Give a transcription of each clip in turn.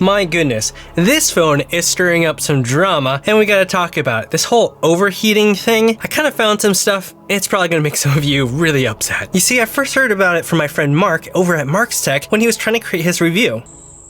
My goodness, this phone is stirring up some drama, and we gotta talk about it. This whole overheating thing, I kind of found some stuff. It's probably gonna make some of you really upset. You see, I first heard about it from my friend Mark over at Mark's Tech when he was trying to create his review.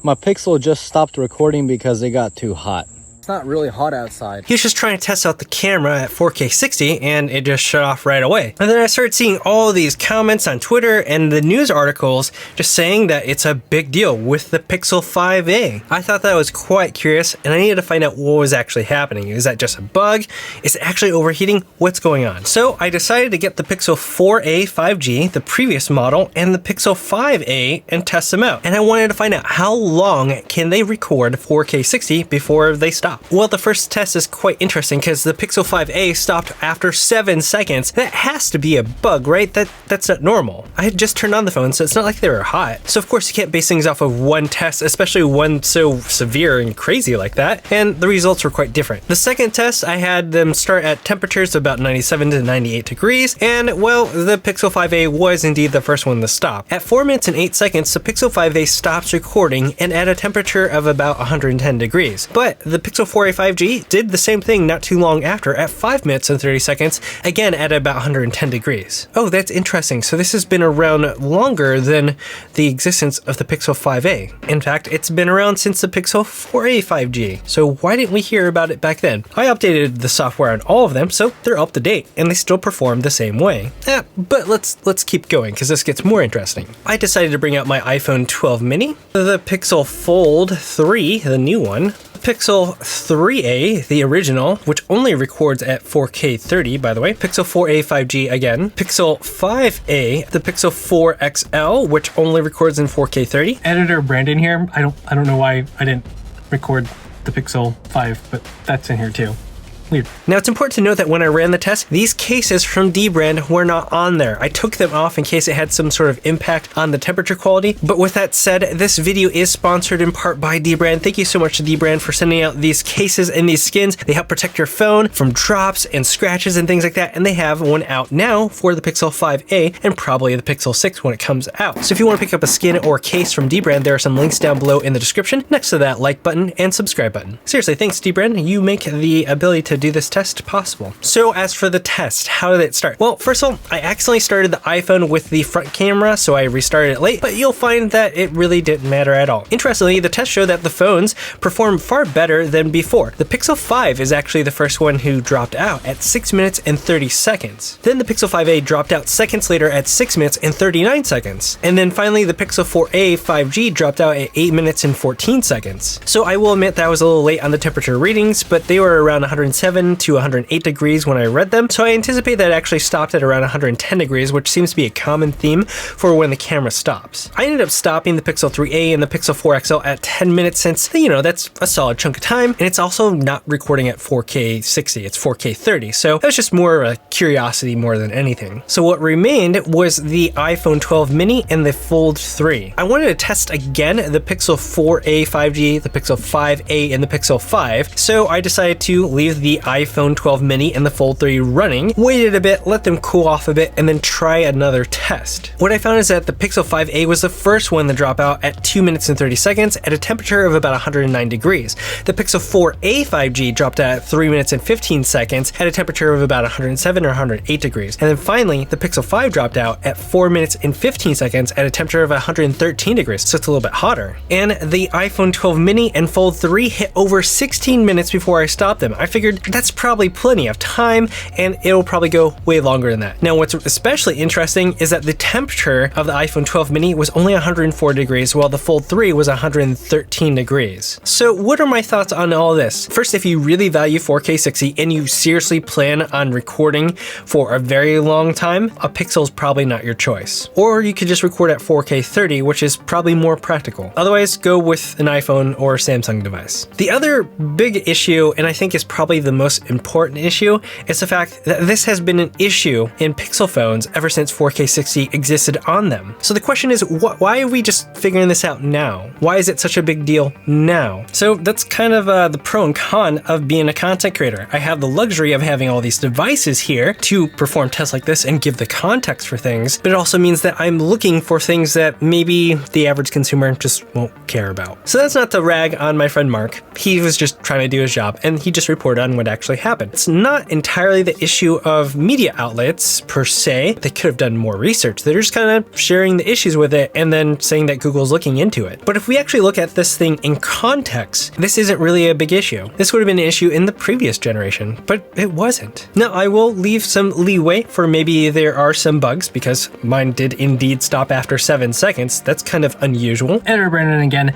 My Pixel just stopped recording because it got too hot. It's not really hot outside. He was just trying to test out the camera at 4K 60 and it just shut off right away. And then I started seeing all these comments on Twitter and the news articles just saying that it's a big deal with the Pixel 5a. I thought that was quite curious and I needed to find out what was actually happening. Is that just a bug? Is it actually overheating? What's going on? So I decided to get the Pixel 4a 5G, the previous model, and the Pixel 5a and test them out. And I wanted to find out how long can they record 4K 60 before they stop. Well, the first test is quite interesting because the Pixel 5a stopped after 7 seconds. That has to be a bug, right? That's not normal. I had just turned on the phone, so it's not like they were hot. So of course you can't base things off of one test, especially one so severe and crazy like that. And the results were quite different. The second test, I had them start at temperatures of about 97 to 98 degrees. And well, the Pixel 5a was indeed the first one to stop. At 4 minutes and 8 seconds, the Pixel 5a stops recording and at a temperature of about 110 degrees. But the Pixel 4a 5G did the same thing not too long after at 5 minutes and 30 seconds, again at about 110 degrees. Oh, that's interesting. So this has been around longer than the existence of the Pixel 5a. In fact, it's been around since the Pixel 4a 5G. So why didn't we hear about it back then? I updated the software on all of them, so they're up to date and they still perform the same way. But let's keep going because this gets more interesting. I decided to bring out my iPhone 12 mini, the Pixel Fold 3, the new one, Pixel 3a, the original, which only records at 4K 30, by the way. Pixel 4a 5G again. Pixel 5a, the Pixel 4 XL, which only records in 4K 30. Editor Brandon here. I don't know why I didn't record the Pixel 5, but that's in here too. Weird. Now it's important to note that when I ran the test, these cases from dbrand were not on there. I took them off in case it had some sort of impact on the temperature quality. But with that said, this video is sponsored in part by dbrand. Thank you so much to dbrand for sending out these cases and these skins. They help protect your phone from drops and scratches and things like that. And they have one out now for the Pixel 5a and probably the Pixel 6 when it comes out. So if you want to pick up a skin or case from dbrand, there are some links down below in the description next to that like button and subscribe button. Seriously, thanks dbrand. You make the ability to do this test possible. So as for the test, how did it start? Well, first of all, I accidentally started the iPhone with the front camera, so I restarted it late, but you'll find that it really didn't matter at all. Interestingly, the test showed that the phones perform far better than before. The Pixel 5 is actually the first one who dropped out at 6 minutes and 30 seconds. Then the Pixel 5a dropped out seconds later at 6 minutes and 39 seconds. And then finally, the Pixel 4a 5G dropped out at 8 minutes and 14 seconds. So I will admit that I was a little late on the temperature readings, but they were around 107 to 108 degrees when I read them, so I anticipate that it actually stopped at around 110 degrees, which seems to be a common theme for when the camera stops. I ended up stopping the Pixel 3a and the Pixel 4 XL at 10 minutes since, you know, that's a solid chunk of time, and it's also not recording at 4K 60, it's 4K 30, so that was just more a curiosity more than anything. So what remained was the iPhone 12 mini and the Fold 3. I wanted to test again the Pixel 4a 5G, the Pixel 5a, and the Pixel 5, so I decided to leave the iPhone 12 mini and the Fold 3 running, waited a bit, let them cool off a bit, and then try another test. What I found is that the Pixel 5a was the first one to drop out at 2 minutes and 30 seconds at a temperature of about 109 degrees. The Pixel 4a 5G dropped out at 3 minutes and 15 seconds at a temperature of about 107 or 108 degrees. And then finally, the Pixel 5 dropped out at 4 minutes and 15 seconds at a temperature of 113 degrees, so it's a little bit hotter. And the iPhone 12 mini and Fold 3 hit over 16 minutes before I stopped them. I figured that's probably plenty of time and it'll probably go way longer than that. Now what's especially interesting is that the temperature of the iPhone 12 mini was only 104 degrees while the Fold 3 was 113 degrees. So what are my thoughts on all this? First, if you really value 4K 60 and you seriously plan on recording for a very long time, a Pixel is probably not your choice. Or you could just record at 4K 30, which is probably more practical. Otherwise, go with an iPhone or Samsung device. The other big issue, and I think is probably the most important issue is the fact that this has been an issue in Pixel phones ever since 4K 60 existed on them. So the question is, why are we just figuring this out now? Why is it such a big deal now? So that's kind of the pro and con of being a content creator. I have the luxury of having all these devices here to perform tests like this and give the context for things, but it also means that I'm looking for things that maybe the average consumer just won't care about. So that's not to rag on my friend Mark. He was just trying to do his job, and he just reported on what actually happened. It's not entirely the issue of media outlets per se. They could have done more research. They're just kind of sharing the issues with it and then saying that Google's looking into it. But if we actually look at this thing in context, this isn't really a big issue. This would have been an issue in the previous generation, but it wasn't. Now, I will leave some leeway for maybe there are some bugs, because mine did indeed stop after 7 seconds. That's kind of unusual. Editor Brandon again.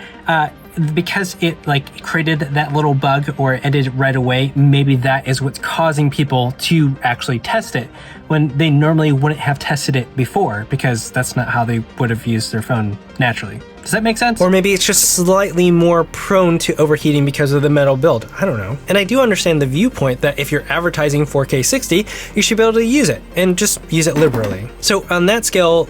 Because it created that little bug or ended right away, maybe that is what's causing people to actually test it when they normally wouldn't have tested it before, because that's not how they would have used their phone naturally. Does that make sense? Or maybe it's just slightly more prone to overheating because of the metal build. I don't know. And I do understand the viewpoint that if you're advertising 4K 60, you should be able to use it and just use it liberally. So on that scale,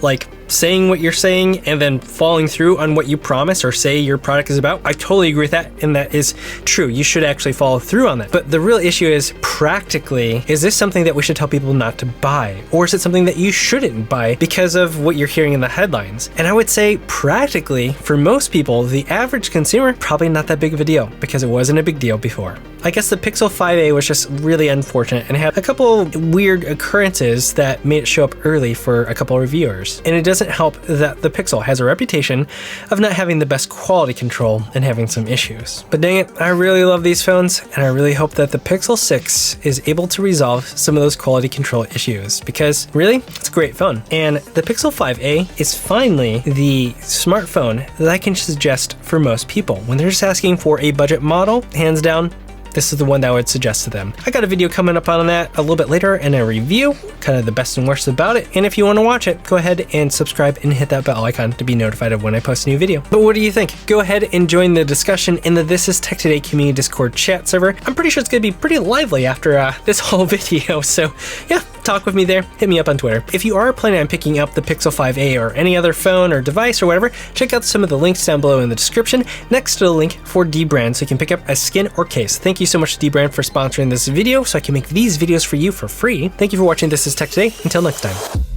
saying what you're saying and then following through on what you promise or say your product is about, I totally agree with that, and that is true. You should actually follow through on that. But the real issue is, practically, is this something that we should tell people not to buy? Or is it something that you shouldn't buy because of what you're hearing in the headlines? And I would say, practically, for most people, the average consumer, probably not that big of a deal, because it wasn't a big deal before. I guess the Pixel 5a was just really unfortunate and had a couple weird occurrences that made it show up early for a couple reviewers. And it doesn't help that the Pixel has a reputation of not having the best quality control and having some issues. But dang it, I really love these phones, and I really hope that the Pixel 6 is able to resolve some of those quality control issues, because really, it's a great phone. And the Pixel 5a is finally the smartphone that I can suggest for most people. When they're just asking for a budget model, hands down, this is the one that I would suggest to them. I got a video coming up on that a little bit later, and a review, kind of the best and worst about it. And if you want to watch it, go ahead and subscribe and hit that bell icon to be notified of when I post a new video. But what do you think? Go ahead and join the discussion in the This Is Tech Today community Discord chat server. I'm pretty sure it's going to be pretty lively after this whole video. So yeah, talk with me there. Hit me up on Twitter. If you are planning on picking up the Pixel 5a or any other phone or device or whatever, check out some of the links down below in the description next to the link for dbrand, so you can pick up a skin or case. Thank you so much to dbrand for sponsoring this video so I can make these videos for you for free. Thank you for watching This Is Tech Today. Until next time.